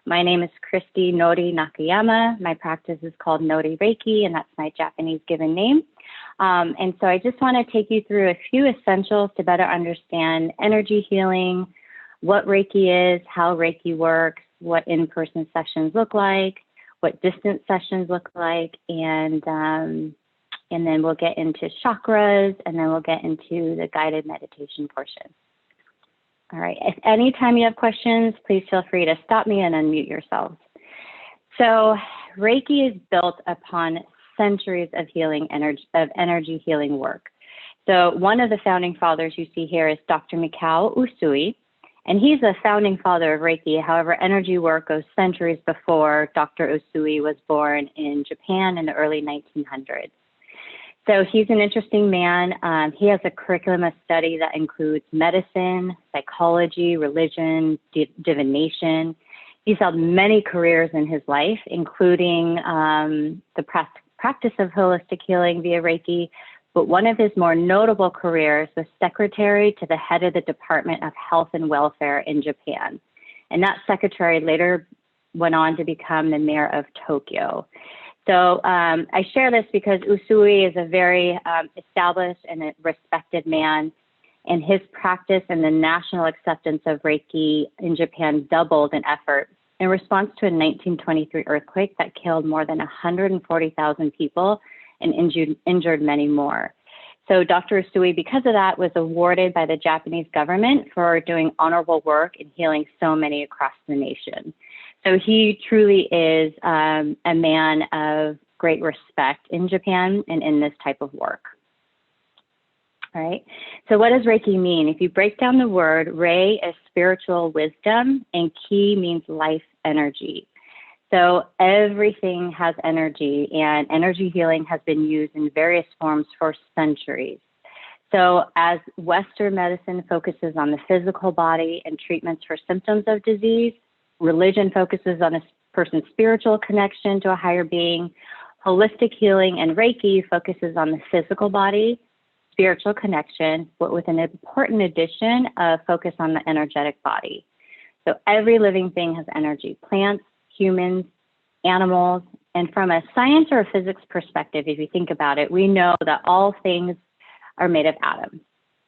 My name is Kristi Nori Nakayama. My practice is called Nori Reiki, and that's my Japanese given name. And so I just want to take you through a few essentials to better understand energy healing, what Reiki is, how Reiki works, what in-person sessions look like, what distance sessions look like, and then we'll get into chakras, and then we'll get into the guided meditation portion. All right, if anytime you have questions, please feel free to stop me and unmute yourselves. So Reiki is built upon centuries of healing energy healing work. So one of the founding fathers you see here is Dr. Mikao Usui, and he's a founding father of Reiki. However, energy work goes centuries before Dr. Usui was born in Japan in the early 1900s. So he's an interesting man. He has a curriculum of study that includes medicine, psychology, religion, divination. He's held many careers in his life, including the practice of holistic healing via Reiki. But one of his more notable careers was secretary to the head of the Department of Health and Welfare in Japan. And that secretary later went on to become the mayor of Tokyo. So I share this because Usui is a very established and a respected man, and his practice and the national acceptance of Reiki in Japan doubled in effort in response to a 1923 earthquake that killed more than 140,000 people and injured many more. So Dr. Usui, because of that, was awarded by the Japanese government for doing honorable work in healing so many across the nation. So he truly is a man of great respect in Japan and in this type of work. All right, so what does Reiki mean? If you break down the word, Rei is spiritual wisdom and Ki means life energy. So everything has energy, and energy healing has been used in various forms for centuries. So as Western medicine focuses on the physical body and treatments for symptoms of disease, religion focuses on a person's spiritual connection to a higher being. Holistic healing and Reiki focuses on the physical body, spiritual connection, but with an important addition of focus on the energetic body. So every living thing has energy, plants, humans, animals, and from a science or a physics perspective, if you think about it, we know that all things are made of atoms.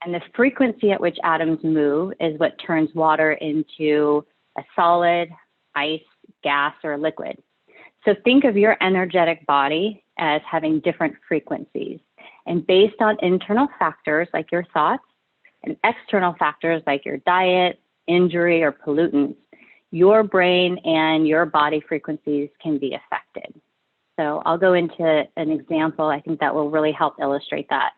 And the frequency at which atoms move is what turns water into a solid, ice, gas, or liquid. So think of your energetic body as having different frequencies. And based on internal factors like your thoughts and external factors like your diet, injury, or pollutants, your brain and your body frequencies can be affected. So I'll go into an example. I think that will really help illustrate that.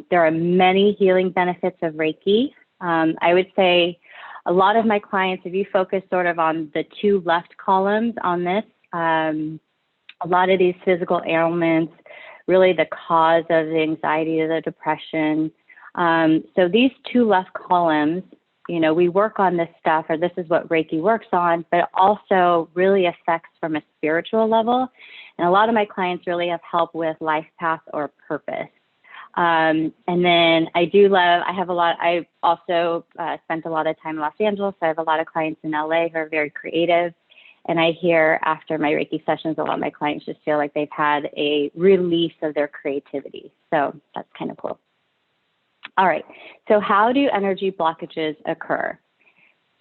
There are many healing benefits of Reiki. I would say a lot of my clients, if you focus sort of on the two left columns on this, a lot of these physical ailments, really the cause of the anxiety or the depression. So these two left columns, you know, we work on this stuff, or this is what Reiki works on, but it also really affects from a spiritual level. And a lot of my clients really have help with life path or purpose. And then I also spent a lot of time in Los Angeles. So I have a lot of clients in LA who are very creative. And I hear after my Reiki sessions, a lot of my clients just feel like they've had a release of their creativity. So that's kind of cool. All right, so how do energy blockages occur?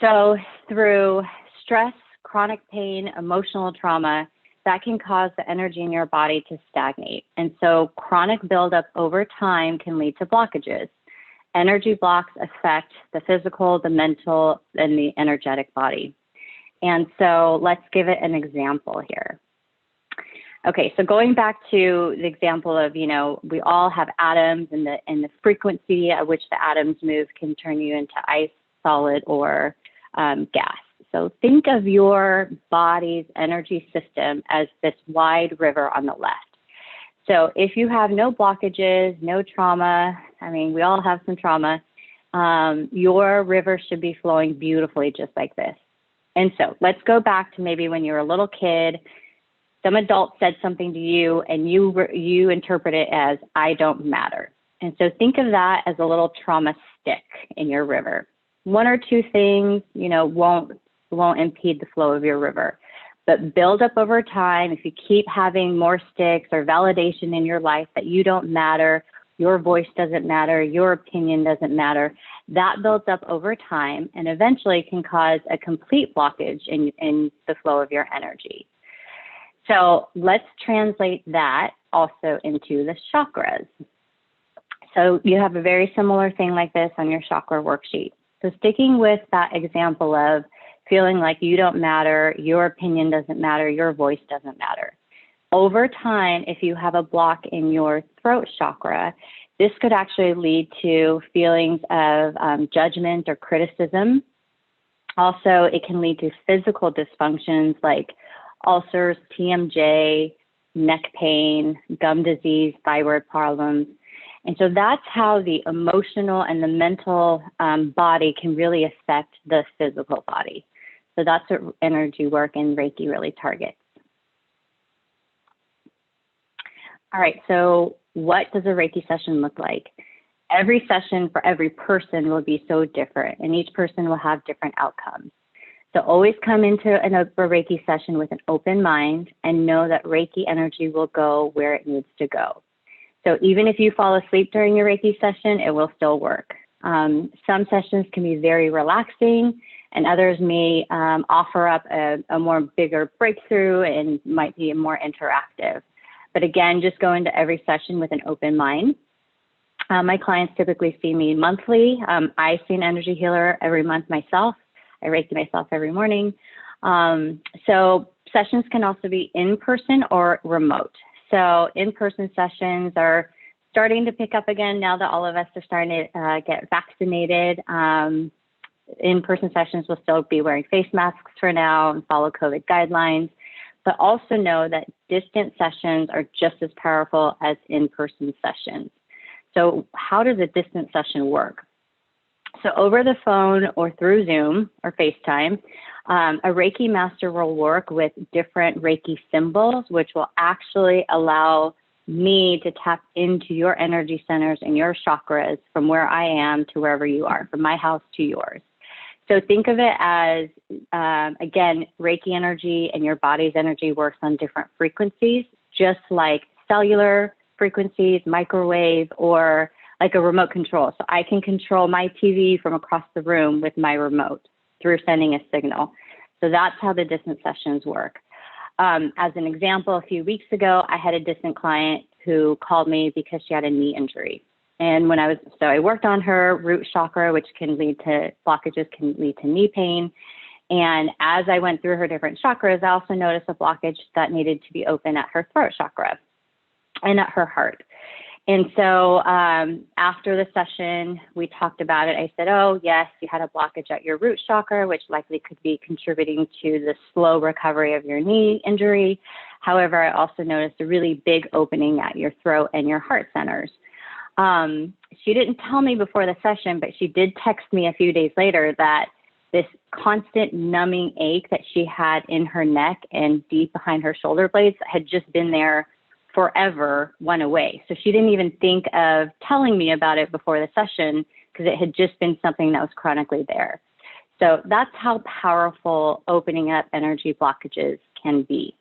So through stress, chronic pain, emotional trauma, that can cause the energy in your body to stagnate. And so chronic buildup over time can lead to blockages. Energy blocks affect the physical, the mental, and the energetic body. And so let's give it an example here. Okay, so going back to the example of, you know, we all have atoms, and the frequency at which the atoms move can turn you into ice, solid, or gas. So think of your body's energy system as this wide river on the left. So if you have no blockages, no trauma, I mean, we all have some trauma, your river should be flowing beautifully just like this. And so let's go back to maybe when you were a little kid, some adult said something to you and you interpret it as, I don't matter. And so think of that as a little trauma stick in your river. One or two things, you know, won't won't impede the flow of your river. But build up over time. If you keep having more sticks or validation in your life that you don't matter, your voice doesn't matter, your opinion doesn't matter, that builds up over time and eventually can cause a complete blockage in the flow of your energy. So let's translate that also into the chakras. So you have a very similar thing like this on your chakra worksheet. So sticking with that example of feeling like you don't matter, your opinion doesn't matter, your voice doesn't matter. Over time, if you have a block in your throat chakra, this could actually lead to feelings of judgment or criticism. Also, it can lead to physical dysfunctions like ulcers, TMJ, neck pain, gum disease, thyroid problems. And so that's how the emotional and the mental body can really affect the physical body. So that's what energy work and Reiki really targets. All right, so what does a Reiki session look like? Every session for every person will be so different, and each person will have different outcomes. So always come into a Reiki session with an open mind and know that Reiki energy will go where it needs to go. So even if you fall asleep during your Reiki session, it will still work. Some sessions can be very relaxing, and others may offer up a more bigger breakthrough and might be more interactive. But again, just go into every session with an open mind. My clients typically see me monthly. I see an energy healer every month myself. I Reiki myself every morning. So sessions can also be in person or remote. So in-person sessions are starting to pick up again now that all of us are starting to get vaccinated. In-person sessions will still be wearing face masks for now and follow COVID guidelines, but also know that distant sessions are just as powerful as in-person sessions. So how does a distant session work? So over the phone or through Zoom or FaceTime, a Reiki master will work with different Reiki symbols, which will actually allow me to tap into your energy centers and your chakras from where I am to wherever you are, from my house to yours. So think of it as, again, Reiki energy and your body's energy works on different frequencies, just like cellular frequencies, microwave, or like a remote control. So I can control my TV from across the room with my remote through sending a signal. So that's how the distant sessions work. As an example, a few weeks ago, I had a distant client who called me because she had a knee injury. And I worked on her root chakra, which can lead to blockages, can lead to knee pain. And as I went through her different chakras, I also noticed a blockage that needed to be open at her throat chakra and at her heart. And so after the session, we talked about it. I said, oh, yes, you had a blockage at your root chakra, which likely could be contributing to the slow recovery of your knee injury. However, I also noticed a really big opening at your throat and your heart centers. She didn't tell me before the session, but she did text me a few days later that this constant numbing ache that she had in her neck and deep behind her shoulder blades had just been there forever, went away. So she didn't even think of telling me about it before the session because it had just been something that was chronically there. So that's how powerful opening up energy blockages can be.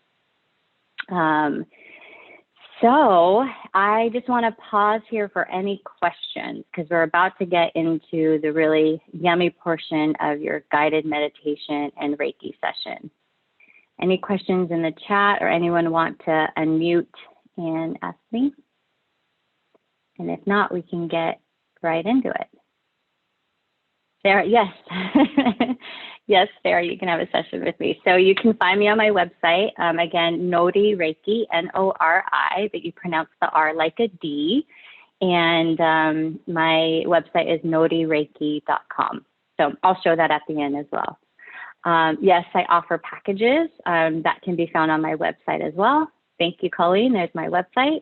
So I just want to pause here for any questions because we're about to get into the really yummy portion of your guided meditation and Reiki session. Any questions in the chat or anyone want to unmute and ask me? And if not, we can get right into it. Sarah, yes. Yes, Sarah, you can have a session with me. So you can find me on my website. Again, Nori Reiki, N-O-R-I, but you pronounce the R like a D. And my website is norireiki.com. So I'll show that at the end as well. Yes, I offer packages that can be found on my website as well. Thank you, Colleen. There's my website.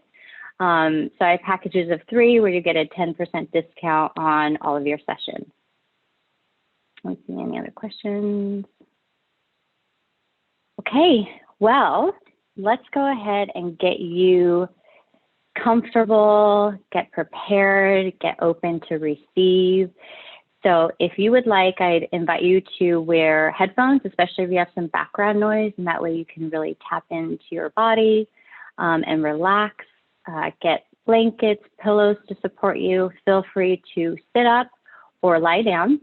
So I have packages of 3 where you get a 10% discount on all of your sessions. Let's see, any other questions? Okay, well, let's go ahead and get you comfortable, get prepared, get open to receive. So if you would like, I'd invite you to wear headphones, especially if you have some background noise, and that way you can really tap into your body and relax. Get blankets, pillows to support you. Feel free to sit up or lie down.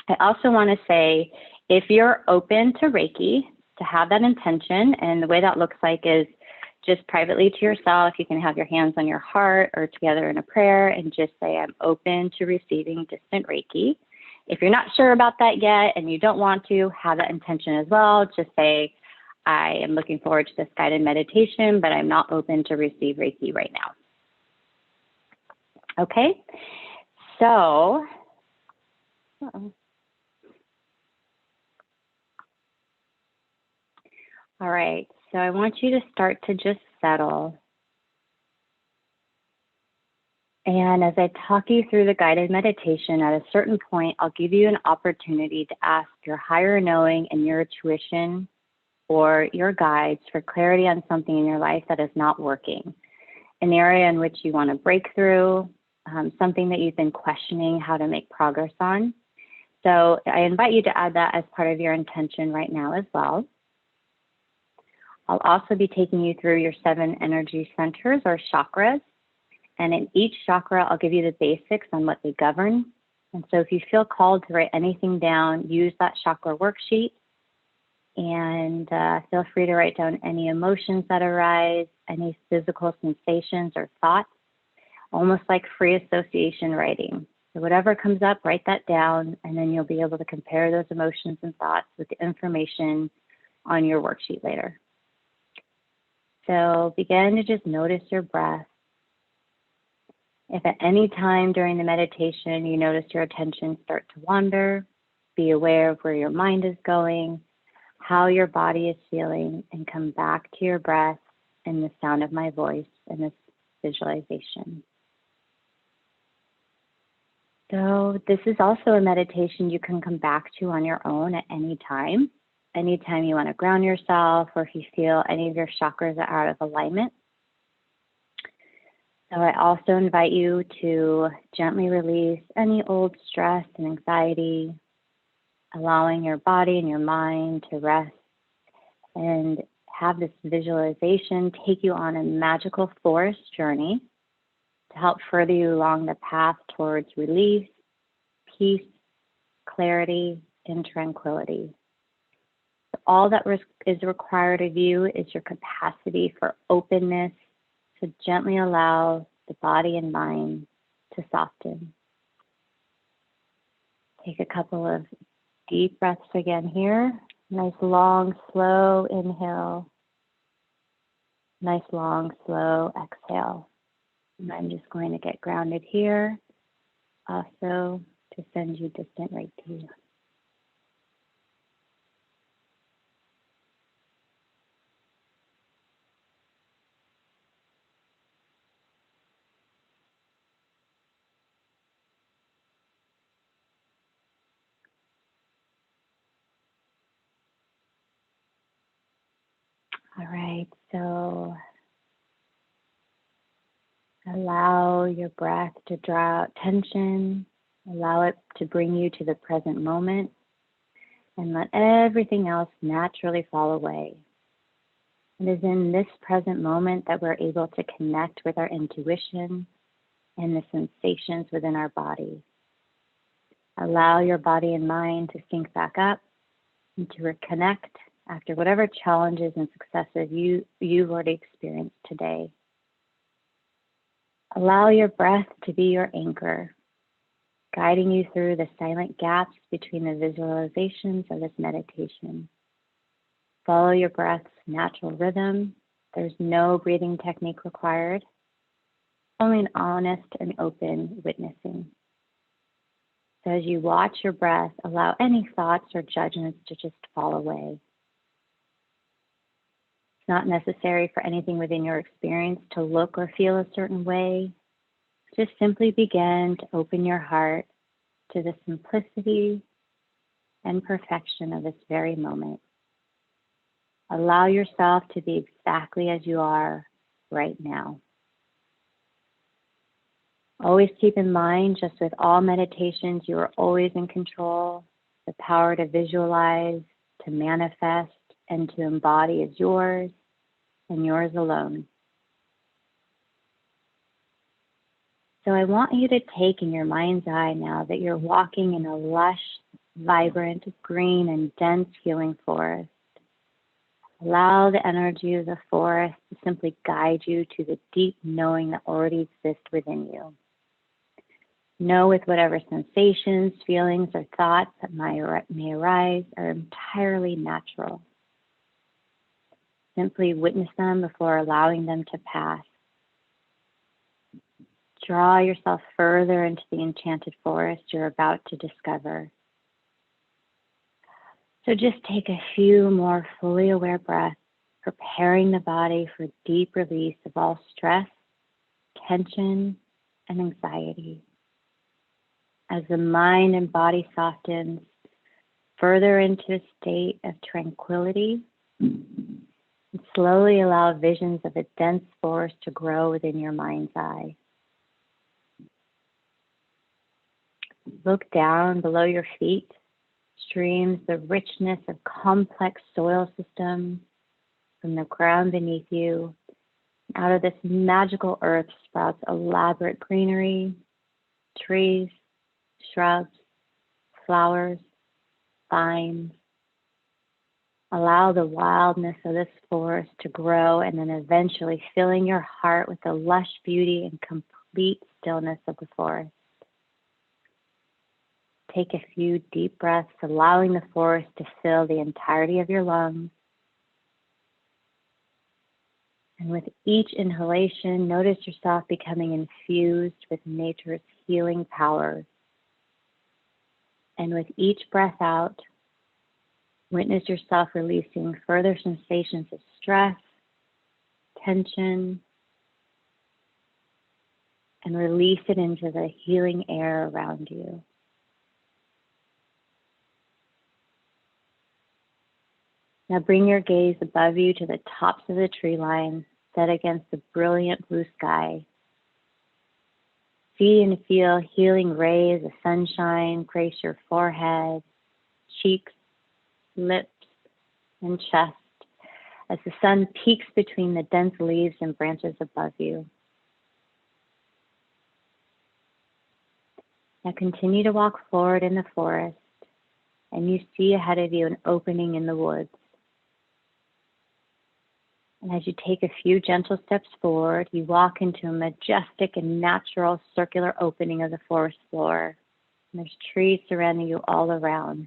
I also want to say, if you're open to Reiki, to have that intention, and the way that looks like is just privately to yourself, you can have your hands on your heart or together in a prayer and just say, I'm open to receiving distant Reiki. If you're not sure about that yet and you don't want to, have that intention as well. Just say, I am looking forward to this guided meditation, but I'm not open to receive Reiki right now. Okay, so, all right, so I want you to start to just settle. And as I talk you through the guided meditation, at a certain point, I'll give you an opportunity to ask your higher knowing and your intuition or your guides for clarity on something in your life that is not working, an area in which you want to break through, something that you've been questioning how to make progress on. So I invite you to add that as part of your intention right now as well. I'll also be taking you through your 7 energy centers or chakras. And in each chakra, I'll give you the basics on what they govern. And so if you feel called to write anything down, use that chakra worksheet. And feel free to write down any emotions that arise, any physical sensations or thoughts, almost like free association writing. So whatever comes up, write that down, and then you'll be able to compare those emotions and thoughts with the information on your worksheet later. So begin to just notice your breath. If at any time during the meditation you notice your attention start to wander, be aware of where your mind is going, how your body is feeling, and come back to your breath and the sound of my voice in this visualization. So this is also a meditation you can come back to on your own at any time. Anytime you want to ground yourself, or if you feel any of your chakras are out of alignment. So I also invite you to gently release any old stress and anxiety, allowing your body and your mind to rest, and have this visualization take you on a magical forest journey to help further you along the path towards release, peace, clarity, and tranquility. So all that is required of you is your capacity for openness, to gently allow the body and mind to soften. Take a couple of deep breaths again here. Nice long, slow inhale. Nice long, slow exhale. And I'm just going to get grounded here, also to send you distant Reiki. All right, so allow your breath to draw out tension. Allow it to bring you to the present moment, and let everything else naturally fall away. It is in this present moment that we're able to connect with our intuition and the sensations within our body. Allow your body and mind to sync back up and to reconnect after whatever challenges and successes you've already experienced today. Allow your breath to be your anchor, guiding you through the silent gaps between the visualizations of this meditation. Follow your breath's natural rhythm. There's no breathing technique required, only an honest and open witnessing. So as you watch your breath, allow any thoughts or judgments to just fall away. It's not necessary for anything within your experience to look or feel a certain way. Just simply begin to open your heart to the simplicity and perfection of this very moment. Allow yourself to be exactly as you are right now. Always keep in mind, just with all meditations, you are always in control. The power to visualize, to manifest, and to embody is yours and yours alone. So I want you to take in your mind's eye now that you're walking in a lush, vibrant, green, and dense healing forest. Allow the energy of the forest to simply guide you to the deep knowing that already exists within you. Know with whatever sensations, feelings, or thoughts that may arise are entirely natural. Simply witness them before allowing them to pass. Draw yourself further into the enchanted forest you're about to discover. So just take a few more fully aware breaths, preparing the body for deep release of all stress, tension, and anxiety. As the mind and body softens further into a state of tranquility, and slowly allow visions of a dense forest to grow within your mind's eye. Look down below your feet, streams the richness of complex soil systems from the ground beneath you. Out of this magical earth sprouts elaborate greenery, trees, shrubs, flowers, vines. Allow the wildness of this forest to grow and then eventually filling your heart with the lush beauty and complete stillness of the forest. Take a few deep breaths, allowing the forest to fill the entirety of your lungs. And with each inhalation, notice yourself becoming infused with nature's healing powers. And with each breath out, witness yourself releasing further sensations of stress, tension, and release it into the healing air around you. Now bring your gaze above you to the tops of the tree line, set against the brilliant blue sky. See and feel healing rays of sunshine grace your forehead, cheeks, lips, and chest as the sun peeks between the dense leaves and branches above you. Now continue to walk forward in the forest, and you see ahead of you an opening in the woods. And as you take a few gentle steps forward, you walk into a majestic and natural circular opening of the forest floor. And there's trees surrounding you all around.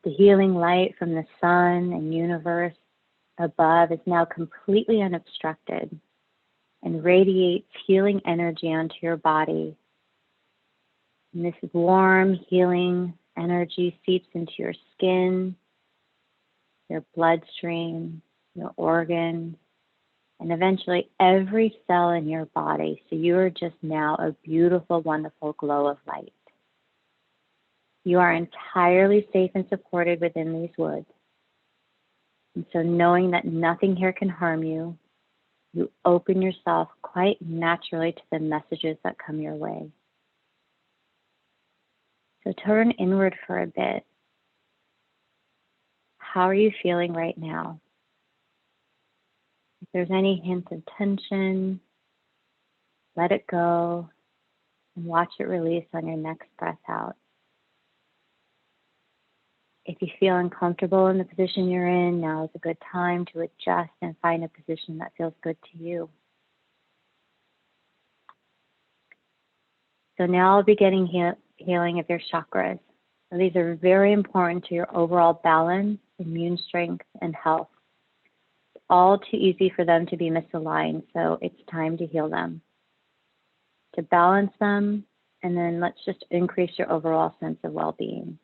The healing light from the sun and universe above is now completely unobstructed and radiates healing energy onto your body. And this warm, healing energy seeps into your skin, your bloodstream, your organs, and eventually every cell in your body. So you are just now a beautiful, wonderful glow of light. You are entirely safe and supported within these woods. And so knowing that nothing here can harm you, you open yourself quite naturally to the messages that come your way. So turn inward for a bit. How are you feeling right now? If there's any hint of tension, let it go and watch it release on your next breath out. If you feel uncomfortable in the position you're in, now is a good time to adjust and find a position that feels good to you. So now I'll be getting healing of your chakras. So these are very important to your overall balance, immune strength, and health. It's all too easy for them to be misaligned, so it's time to heal them, to balance them, and then let's just increase your overall sense of well-being.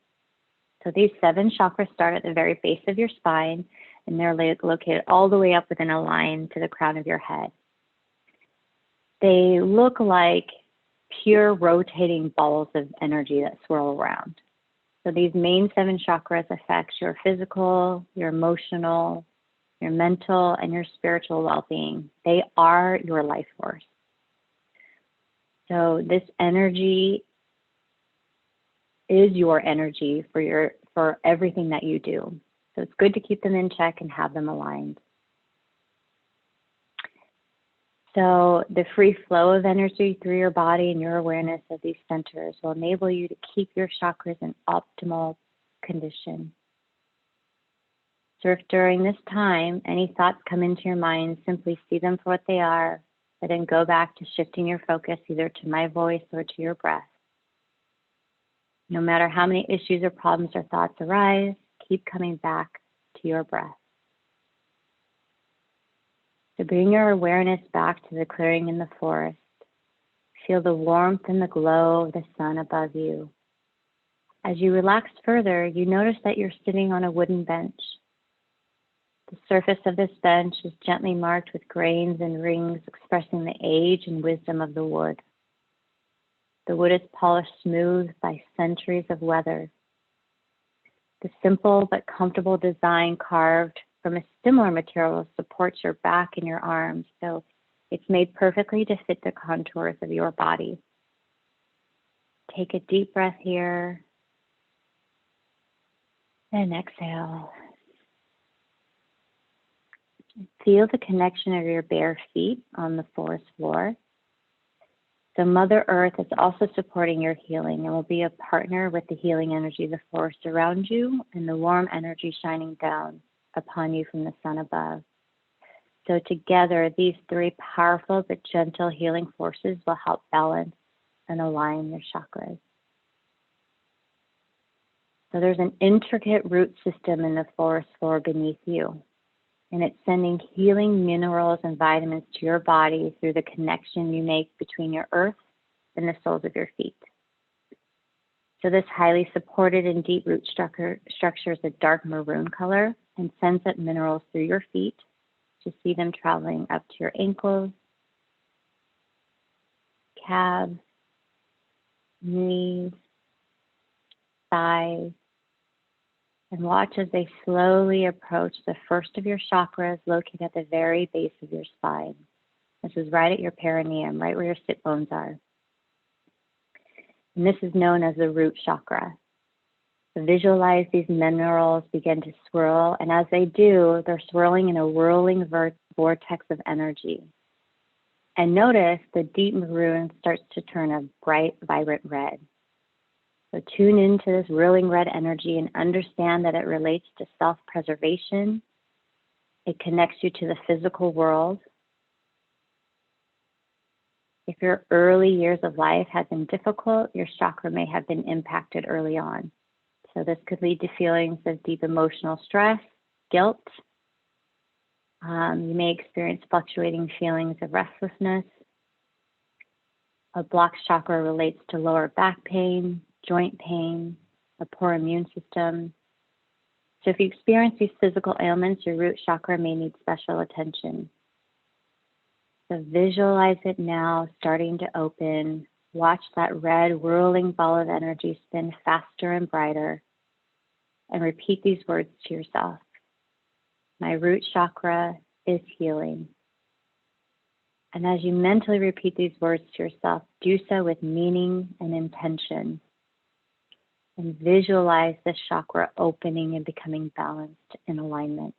So these 7 chakras start at the very base of your spine, and they're located all the way up within a line to the crown of your head. They look like pure rotating balls of energy that swirl around. So these main 7 chakras affect your physical, your emotional, your mental, and your spiritual well-being. They are your life force. So this energy is your energy for everything that you do. So it's good to keep them in check and have them aligned. So the free flow of energy through your body and your awareness of these centers will enable you to keep your chakras in optimal condition. So if during this time any thoughts come into your mind, simply see them for what they are, but then go back to shifting your focus either to my voice or to your breath. No matter how many issues or problems or thoughts arise, keep coming back to your breath. So bring your awareness back to the clearing in the forest. Feel the warmth and the glow of the sun above you. As you relax further, you notice that you're sitting on a wooden bench. The surface of this bench is gently marked with grains and rings expressing the age and wisdom of the wood. The wood is polished smooth by centuries of weather. The simple but comfortable design carved from a similar material supports your back and your arms, so it's made perfectly to fit the contours of your body. Take a deep breath here and exhale. Feel the connection of your bare feet on the forest floor. So Mother Earth is also supporting your healing and will be a partner with the healing energy of the forest around you and the warm energy shining down upon you from the sun above. So together, these three powerful but gentle healing forces will help balance and align your chakras. So there's an intricate root system in the forest floor beneath you, and it's sending healing minerals and vitamins to your body through the connection you make between your earth and the soles of your feet. So this highly supported and deep root structure is a dark maroon color and sends up minerals through your feet to see them traveling up to your ankles, calves, knees, thighs, and watch as they slowly approach the first of your chakras located at the very base of your spine. This is right at your perineum, right where your sit bones are. And this is known as the root chakra. So visualize these minerals begin to swirl, and as they do, they're swirling in a whirling vortex of energy. And notice the deep maroon starts to turn a bright, vibrant red. So tune into this whirling red energy and understand that it relates to self-preservation. It connects you to the physical world. If your early years of life have been difficult, your chakra may have been impacted early on. So this could lead to feelings of deep emotional stress, guilt. You may experience fluctuating feelings of restlessness. A blocked chakra relates to lower back pain, joint pain, a poor immune system. So if you experience these physical ailments, your root chakra may need special attention. So visualize it now, starting to open. Watch that red whirling ball of energy spin faster and brighter. And repeat these words to yourself. My root chakra is healing. And as you mentally repeat these words to yourself, do so with meaning and intention. And visualize the chakra opening and becoming balanced in alignment.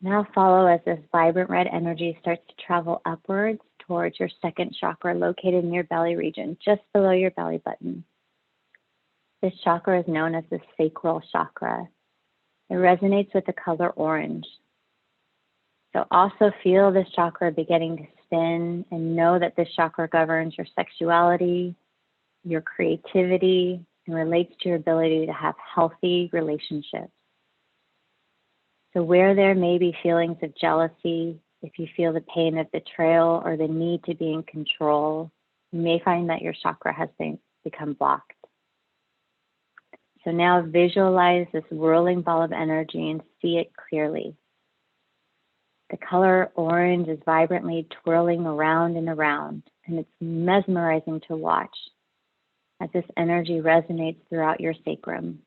Now follow as this vibrant red energy starts to travel upwards towards your second chakra located in your belly region, just below your belly button. This chakra is known as the sacral chakra. It resonates with the color orange. So also feel this chakra beginning to spin and know that this chakra governs your sexuality, your creativity, and relates to your ability to have healthy relationships. So where there may be feelings of jealousy, if you feel the pain of betrayal or the need to be in control, you may find that your chakra has become blocked. So now visualize this whirling ball of energy and see it clearly. The color orange is vibrantly twirling around and around, and it's mesmerizing to watch as this energy resonates throughout your sacrum.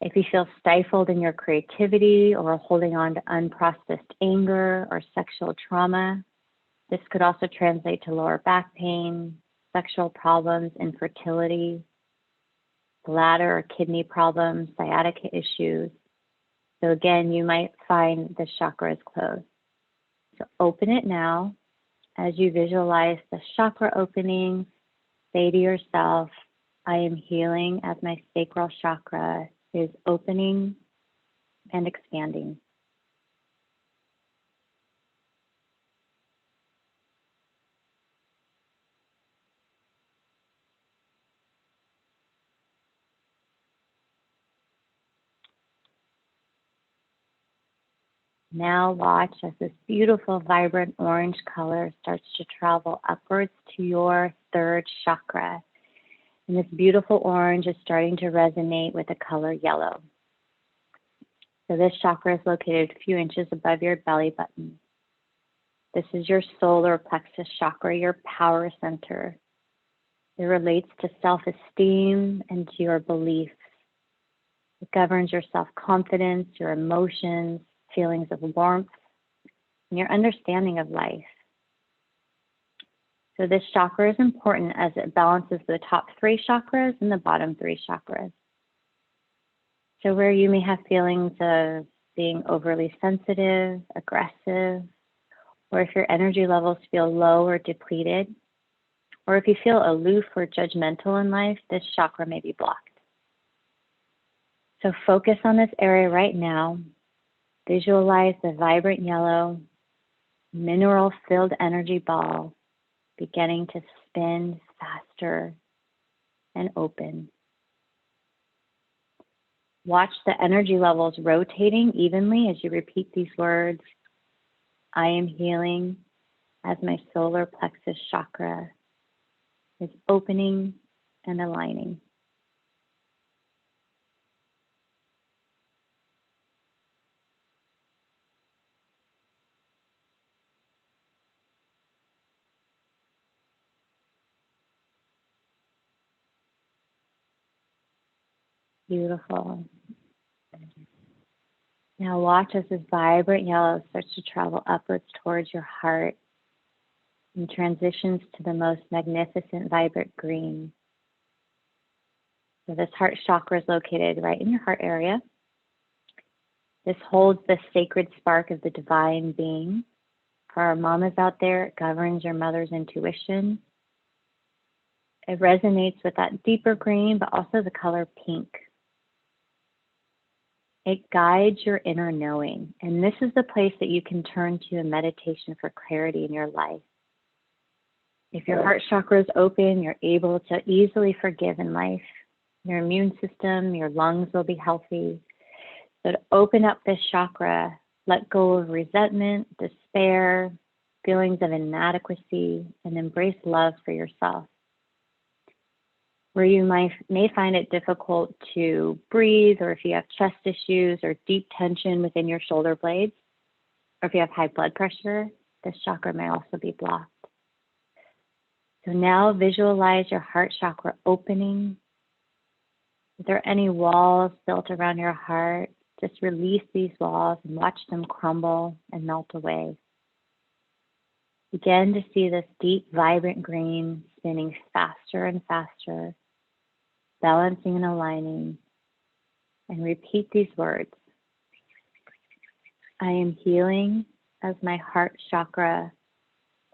If you feel stifled in your creativity or holding on to unprocessed anger or sexual trauma, this could also translate to lower back pain, sexual problems, infertility, bladder or kidney problems, sciatica issues. So again, you might find the chakra is closed. So open it now. As you visualize the chakra opening, say to yourself, I am healing as my sacral chakra is opening and expanding. Now watch as this beautiful, vibrant orange color starts to travel upwards to your third chakra. And this beautiful orange is starting to resonate with the color yellow. So this chakra is located a few inches above your belly button. This is your solar plexus chakra, your power center. It relates to self-esteem and to your beliefs. It governs your self-confidence, your emotions, feelings of warmth, and your understanding of life. So this chakra is important as it balances the top 3 chakras and the bottom 3 chakras. So where you may have feelings of being overly sensitive, aggressive, or if your energy levels feel low or depleted, or if you feel aloof or judgmental in life, this chakra may be blocked. So focus on this area right now. Visualize the vibrant yellow, mineral-filled energy ball beginning to spin faster and open. Watch the energy levels rotating evenly as you repeat these words. I am healing as my solar plexus chakra is opening and aligning. Beautiful. Now watch as this vibrant yellow starts to travel upwards towards your heart and transitions to the most magnificent vibrant green. So this heart chakra is located right in your heart area. This holds the sacred spark of the divine being. For our mamas out there, it governs your mother's intuition. It resonates with that deeper green, but also the color pink. It guides your inner knowing, and this is the place that you can turn to in meditation for clarity in your life. If your heart chakra is open, you're able to easily forgive in life. Your immune system, your lungs will be healthy. So to open up this chakra, let go of resentment, despair, feelings of inadequacy, and embrace love for yourself. Where you may find it difficult to breathe, or if you have chest issues or deep tension within your shoulder blades, or if you have high blood pressure, this chakra may also be blocked. So now visualize your heart chakra opening. If there are any walls built around your heart, just release these walls and watch them crumble and melt away. Begin to see this deep, vibrant green spinning faster and faster, balancing and aligning, and repeat these words. I am healing as my heart chakra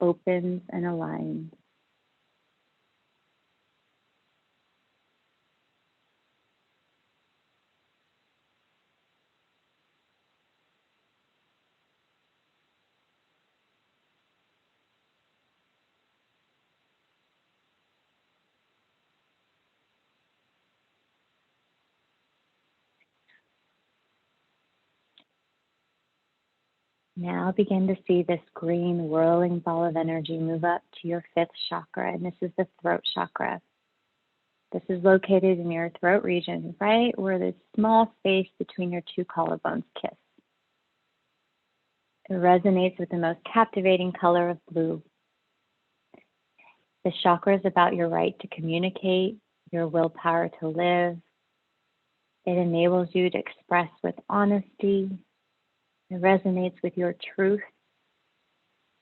opens and aligns. Now begin to see this green whirling ball of energy move up to your 5th chakra, and this is the throat chakra. This is located in your throat region, right where the small space between your 2 collarbones kiss. It resonates with the most captivating color of blue. The chakra is about your right to communicate, your willpower to live. It enables you to express with honesty. It resonates with your truth.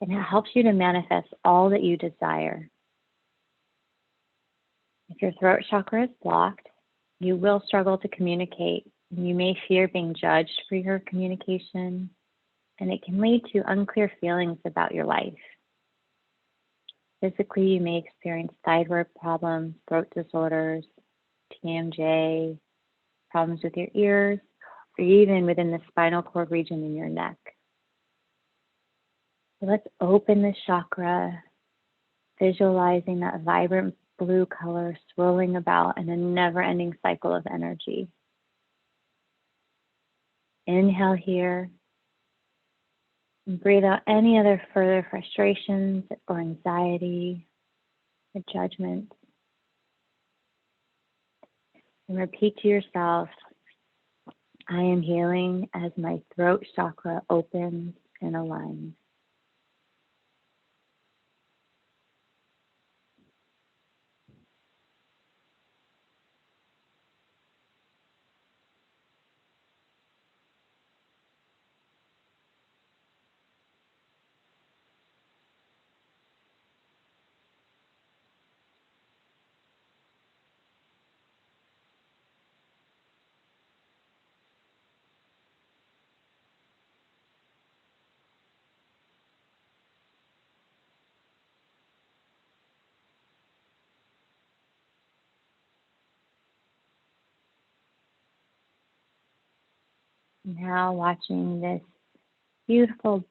And it helps you to manifest all that you desire. If your throat chakra is blocked, you will struggle to communicate. And you may fear being judged for your communication. And it can lead to unclear feelings about your life. Physically, you may experience thyroid problems, throat disorders, TMJ, problems with your ears, or even within the spinal cord region in your neck. So let's open the chakra, visualizing that vibrant blue color swirling about in a never-ending cycle of energy. Inhale here, and breathe out any other further frustrations or anxiety or judgment. And repeat to yourself, I am healing as my throat chakra opens and aligns. Now watching this beautiful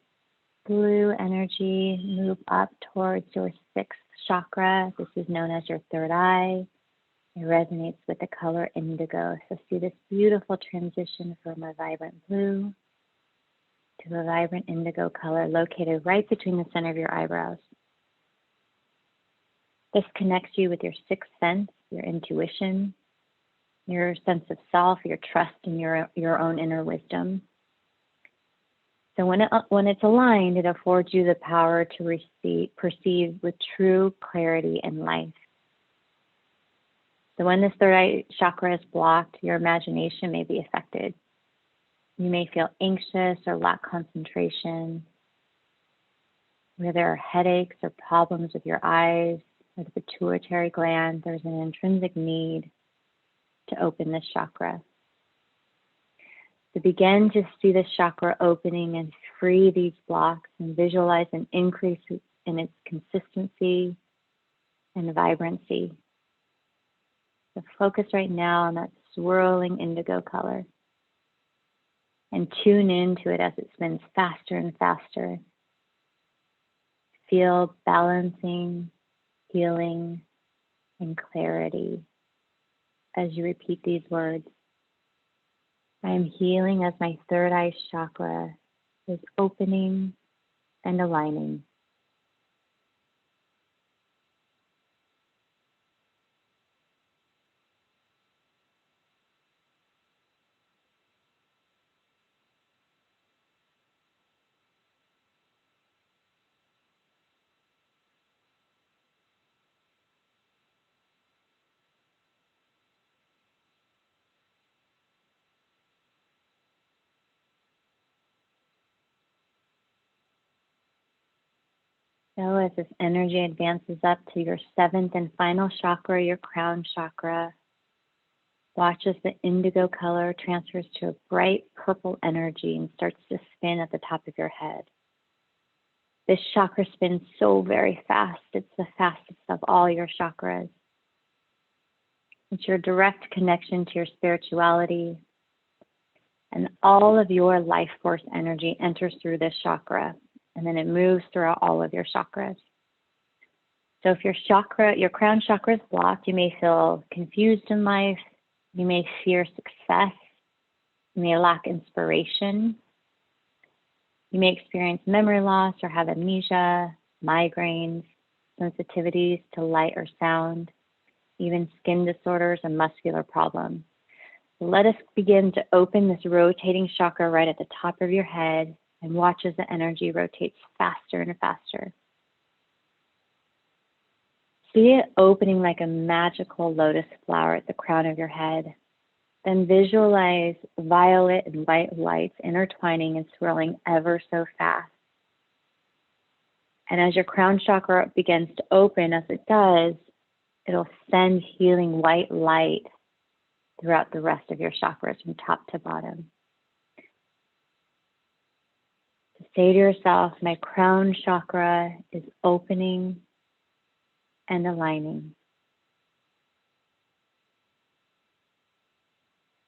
blue energy move up towards your sixth chakra. This is known as your third eye. It resonates with the color indigo. So see this beautiful transition from a vibrant blue to a vibrant indigo color located right between the center of your eyebrows. This connects you with your sixth sense, your intuition, your sense of self, your trust in your own inner wisdom. So when it's aligned, it affords you the power to perceive with true clarity in life. So when this third eye chakra is blocked, your imagination may be affected. You may feel anxious or lack concentration, where there are headaches or problems with your eyes or the pituitary gland. There's an intrinsic need to open this chakra. To begin to see this chakra opening and free these blocks and visualize an increase in its consistency and vibrancy. So focus right now on that swirling indigo color and tune into it as it spins faster and faster. Feel balancing, healing, and clarity as you repeat these words. I am healing as my third eye chakra is opening and aligning. So as this energy advances up to your seventh and final chakra, your crown chakra, watch as the indigo color transfers to a bright purple energy and starts to spin at the top of your head. This chakra spins so very fast. It's the fastest of all your chakras. It's your direct connection to your spirituality, and all of your life force energy enters through this chakra, and then it moves throughout all of your chakras. So if your crown chakra is blocked, you may feel confused in life. You may fear success. You may lack inspiration. You may experience memory loss or have amnesia, migraines, sensitivities to light or sound, even skin disorders and muscular problems. So let us begin to open this rotating chakra right at the top of your head and watch as the energy rotates faster and faster. See it opening like a magical lotus flower at the crown of your head. Then visualize violet and white lights intertwining and swirling ever so fast. And as your crown chakra begins to open, as it does, it'll send healing white light throughout the rest of your chakras from top to bottom. So say to yourself, my crown chakra is opening and aligning.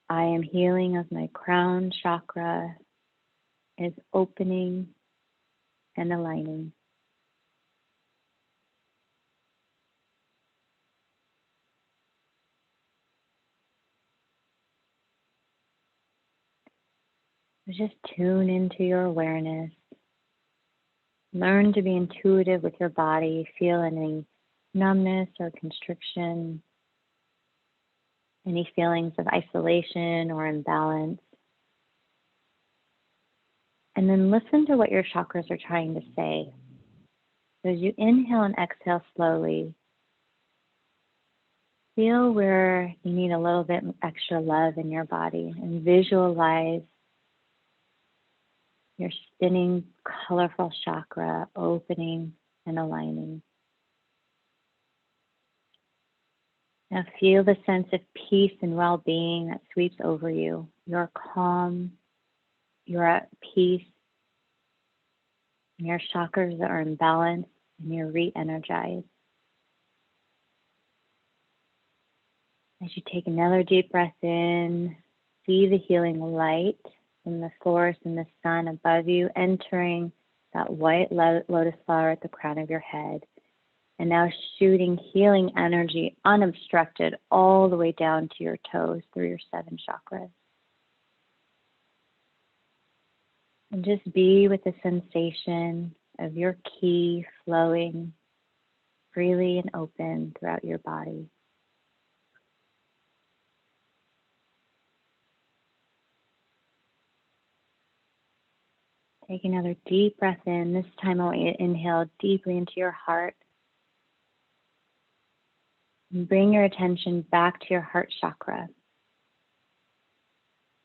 I am healing as my crown chakra is opening and aligning. Just tune into your awareness. Learn to be intuitive with your body. Feel any numbness or constriction, any feelings of isolation or imbalance. And then listen to what your chakras are trying to say. So as you inhale and exhale slowly, feel where you need a little bit extra love in your body and visualize your spinning, colorful chakra opening and aligning. Now feel the sense of peace and well-being that sweeps over you. You're calm, you're at peace, and your chakras are in balance, and you're re-energized. As you take another deep breath in, see the healing light from the forest and the sun above you entering that white lotus flower at the crown of your head. And now shooting healing energy unobstructed all the way down to your toes through your 7 chakras. And just be with the sensation of your ki flowing freely and open throughout your body. Take another deep breath in. This time I want you to inhale deeply into your heart. And bring your attention back to your heart chakra.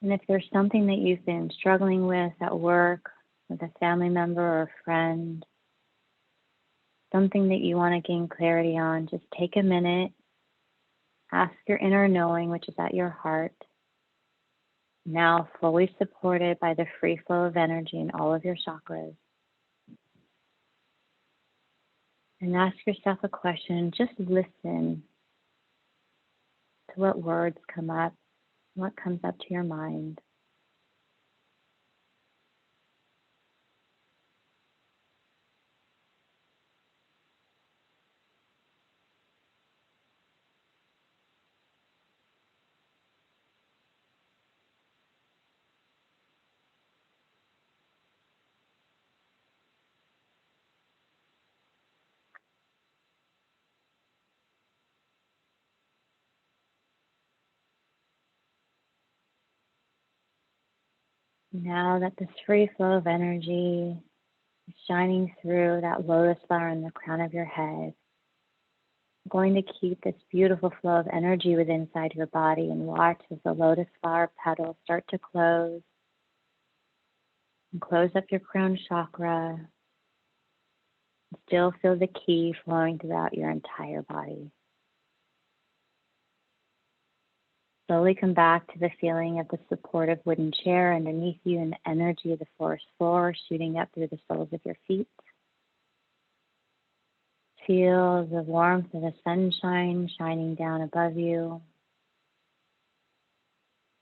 And if there's something that you've been struggling with at work, with a family member or a friend, something that you want to gain clarity on, just take a minute, ask your inner knowing, which is at your heart, now fully supported by the free flow of energy in all of your chakras. And ask yourself a question, just listen to what words come up, what comes up to your mind. Now that this free flow of energy is shining through that lotus flower in the crown of your head, I'm going to keep this beautiful flow of energy within inside your body and watch as the lotus flower petals start to close and close up your crown chakra. Still feel the ki flowing throughout your entire body. Slowly come back to the feeling of the supportive wooden chair underneath you and the energy of the forest floor shooting up through the soles of your feet. Feel the warmth of the sunshine shining down above you.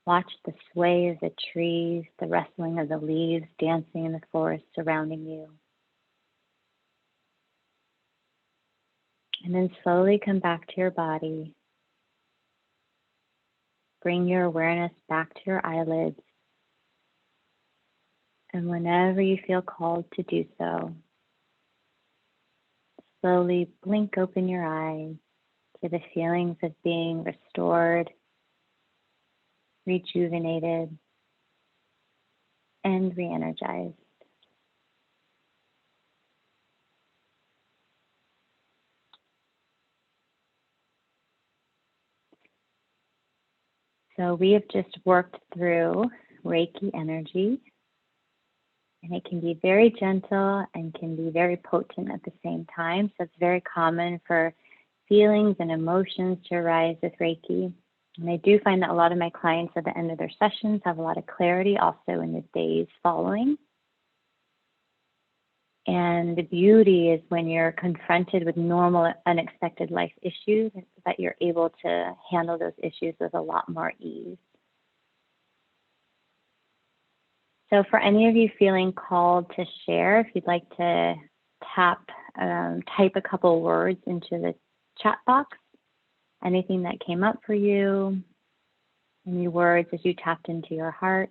Watch the sway of the trees, the rustling of the leaves dancing in the forest surrounding you. And then slowly come back to your body. Bring your awareness back to your eyelids. And whenever you feel called to do so, slowly blink open your eyes to the feelings of being restored, rejuvenated, and re-energized. So we have just worked through Reiki energy, and it can be very gentle and can be very potent at the same time. So it's very common for feelings and emotions to arise with Reiki. And I do find that a lot of my clients at the end of their sessions have a lot of clarity also in the days following. And the beauty is when you're confronted with normal, unexpected life issues, that you're able to handle those issues with a lot more ease. So for any of you feeling called to share, if you'd like to type a couple words into the chat box, anything that came up for you, any words as you tapped into your heart.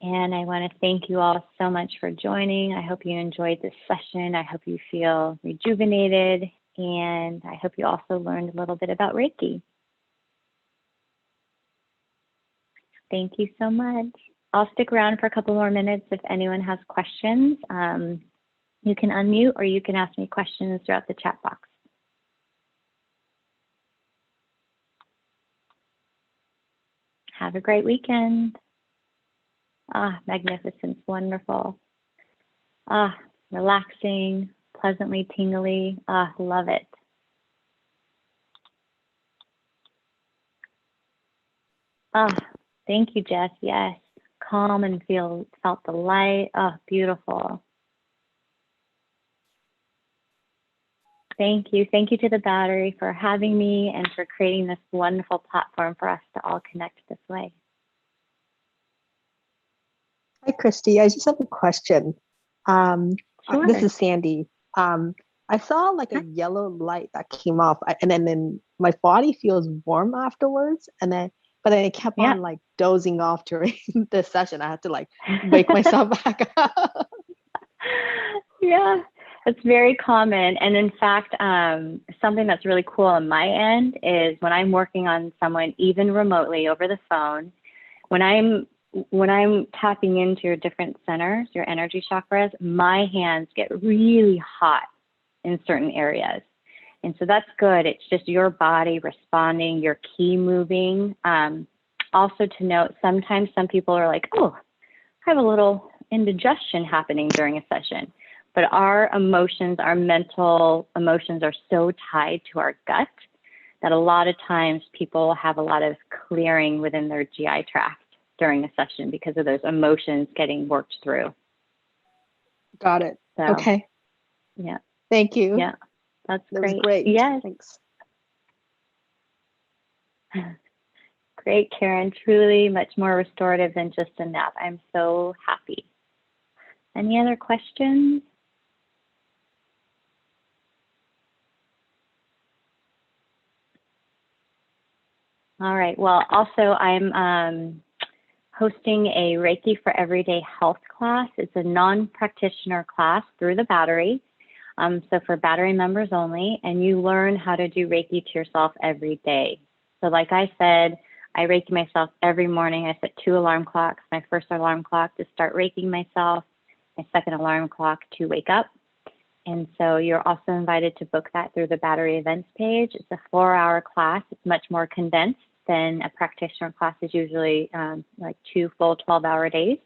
And I want to thank you all so much for joining. I hope you enjoyed this session. I hope you feel rejuvenated, and I hope you also learned a little bit about Reiki. Thank you so much. I'll stick around for a couple more minutes if anyone has questions. You can unmute or you can ask me questions throughout the chat box. Have a great weekend. Magnificence, wonderful. Relaxing, pleasantly tingly. Love it. Thank you, Jess. Yes, calm and felt the light. Beautiful. Thank you. Thank you to the battery for having me and for creating this wonderful platform for us to all connect this way. Hi, Kristi. I just have a question. Sure. This is Sandy. I saw like a yellow light that came off, and then my body feels warm afterwards, but then it kept on like dozing off during the session. I had to like wake myself back up. Yeah, it's very common. And in fact, something that's really cool on my end is when I'm working on someone, even remotely over the phone, when I'm tapping into your different centers, your energy chakras, my hands get really hot in certain areas. And so that's good. It's just your body responding, your ki moving. Also to note, sometimes some people are like, I have a little indigestion happening during a session. But our emotions, our mental emotions are so tied to our gut that a lot of times people have a lot of clearing within their GI tract during a session because of those emotions getting worked through. Got it. So, okay. Yeah. Thank you. Yeah. That was great. Yes. Thanks. Great, Karen. Truly much more restorative than just a nap. I'm so happy. Any other questions? All right. Well, also I'm hosting a Reiki for Everyday Health class. It's a non-practitioner class through the battery. So for battery members only, and you learn how to do Reiki to yourself every day. So like I said, I Reiki myself every morning. I set 2 alarm clocks. My first alarm clock to start Reikiing myself, my second alarm clock to wake up. And so you're also invited to book that through the battery events page. It's a 4-hour class. It's much more condensed than a practitioner class is usually like 2 full 12-hour days.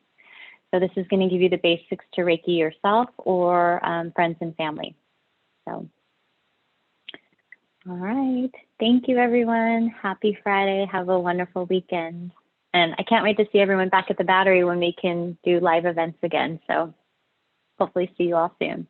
So this is going to give you the basics to Reiki yourself or friends and family. So, all right. Thank you, everyone. Happy Friday. Have a wonderful weekend. And I can't wait to see everyone back at the battery when we can do live events again. So hopefully see you all soon.